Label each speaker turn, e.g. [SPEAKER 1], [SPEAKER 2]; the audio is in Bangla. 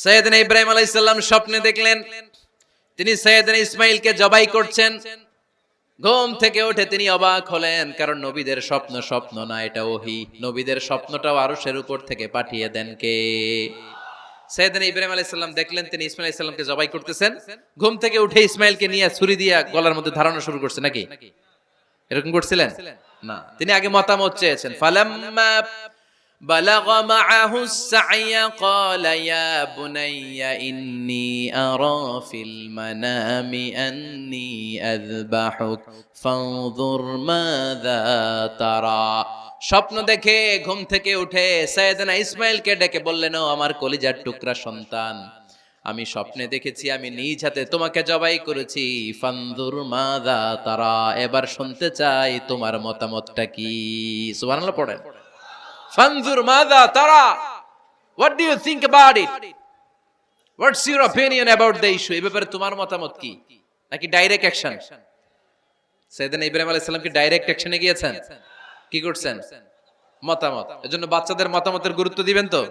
[SPEAKER 1] সাইয়েদনা ইব্রাহিম আলাইহিস সালাম স্বপ্নে দেখলেন তিনি সাইয়েদনা ইসমাঈলকে জবাই করছেন। ঘুম থেকে উঠে তিনি অবাক হলেন, কারণ নবীদের স্বপ্ন স্বপ্ন না, এটা ওহী। নবীদের স্বপ্নটাও আরশের উপর থেকে পাঠিয়ে দেন কে? সাইয়েদনা ইব্রাহিম আলাইহিস সালাম দেখলেন তিনি ইসমাঈল আলাইহিস সালামকে জবাই করতেছেন। ঘুম থেকে উঠে ইসমাঈলকে নিয়ে ছুরি দিয়ে গলার মধ্যে ধারানো শুরু করছে নাকি? এরকম করছিলেন না, তিনি আগে মতামত চেয়েছেন। ফালাম্মা বালাগা মাআহু সা'য়া ক্বালা ইয়া বুনাইয়া ইন্নী আরা ফিল মানামি আন্নী আযবাহুক ফানজুর মাযা তারা। স্বপ্ন দেখে ঘুম থেকে উঠে সাইয়েদনা ইসমাঈলকে ডেকে বললেন, ও আমার কলিজার টুকরা সন্তান, আমি স্বপ্নে দেখেছি আমি নিজ হাতে তোমাকে জবাই করেছি। ফানজুর মাযা তারা, এবার শুনতে চাই তোমার মতামতটা কি? সুবহানাল্লাহ পড়েন। ফানজুর মাযা তারা, what do you think about it? What's your opinion about the issue? এই ব্যাপারে তোমার মতামত কি? নাকি ডাইরেক্ট অ্যাকশন? সাইয়েদনা ইব্রাহিম আলাইহিস সালাম কি ডাইরেক্ট অ্যাকশনে গিয়েছেন? কি করছেন? মতামত। এজন্য বাচ্চাদের মতামতের গুরুত্ব দিবেন তো?